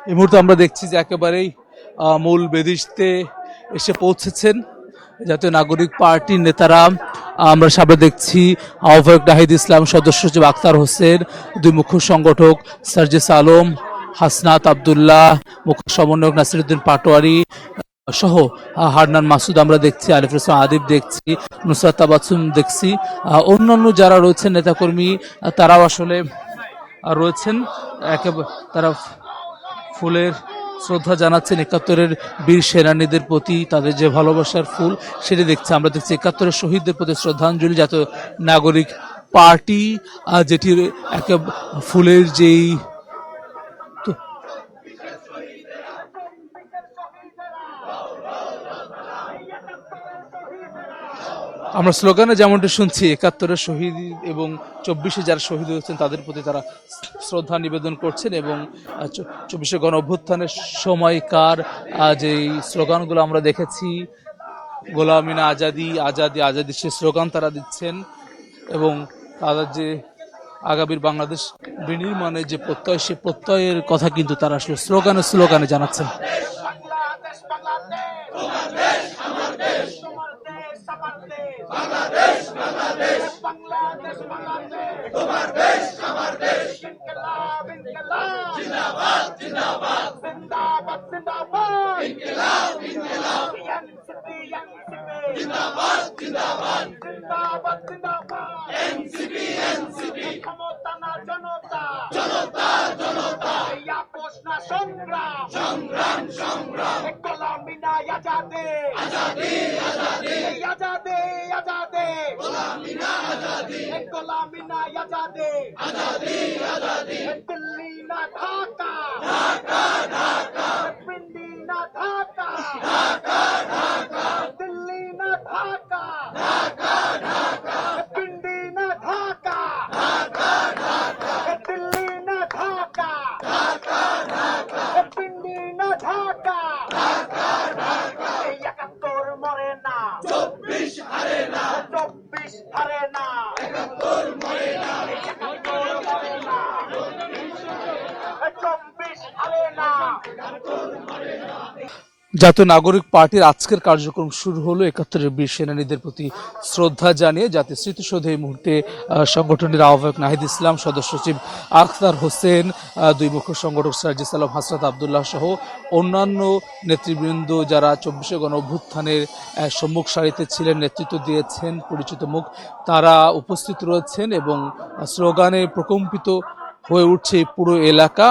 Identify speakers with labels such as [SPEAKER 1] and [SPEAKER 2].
[SPEAKER 1] এই মুহূর্তে আমরা দেখছি যে একেবারেই মূল বেদিতে এসে পৌঁছেছেন জাতীয় নাগরিক পার্টির নেতারা। আমরা সামনে দেখছি আহ্বায়ক নাহিদ ইসলাম, সদস্য সচিব আখতার হোসেন, দুই মুখ্য সংগঠক সার্জিস আলম, হাসনাত আবদুল্লাহ, মুখ্য সমন্বয়ক নাসিরউদ্দিন পাটোয়ারি সহ হারনান মাসুদ আমরা দেখছি, আরিফুল ইসলাম আদিব দেখছি, নুসরাত তাবাসসুম দেখছি, অন্যান্য যারা রয়েছেন নেতাকর্মী তারাও আসলে রয়েছেন। একেবারে তারা ফুলের শ্রদ্ধা জানাচ্ছেন একাত্তরের বীর সেনানীদের প্রতি, তাদের যে ভালোবাসার ফুল সেটি দেখছি। আমরা দেখছি একাত্তরের শহীদদের প্রতি শ্রদ্ধাঞ্জলি জাতীয় নাগরিক পার্টি, যেটির একে ফুলের যেই আমরা স্লোগানে যেমনটি শুনছি, একাত্তরের শহীদ এবং 24-এ যারা শহীদ হয়েছেন তাদের প্রতি তারা শ্রদ্ধা নিবেদন করছেন। এবং 24-এ গণ অভ্যুত্থানের সময়কার যেই স্লোগানগুলো আমরা দেখেছি, গোলামিনা আজাদি আজাদি আজাদি, সে স্লোগান তারা দিচ্ছেন। এবং তাদের যে আগামীর বাংলাদেশ বিনির্মাণের যে প্রত্যয়, সে প্রত্যয়ের কথা কিন্তু তারা আসলে স্লোগানে স্লোগানে জানাচ্ছেন। জাতীয় নাগরিক পার্টির আজকের কার্যক্রম শুরু হলো একাত্তরের বীর সেনানীদের প্রতি শ্রদ্ধা জানিয়ে। জাতীয় স্মৃতিসৌধে এই মুহূর্তে সংগঠনের আহ্বায়ক নাহিদ ইসলাম, সদস্য সচিব আখতার হোসেন, দুই মুখ্য সংগঠক সার্জিস আলম, হাসনাত আবদুল্লাহ সহ অন্যান্য নেতৃবৃন্দ যারা 24-এ গণ অভ্যুত্থানের সম্মুখ সারিতে ছিলেন, নেতৃত্ব দিয়েছেন, পরিচিত মুখ, তারা উপস্থিত রয়েছেন এবং স্লোগানে প্রকম্পিত হয়ে উঠছে পুরো এলাকা।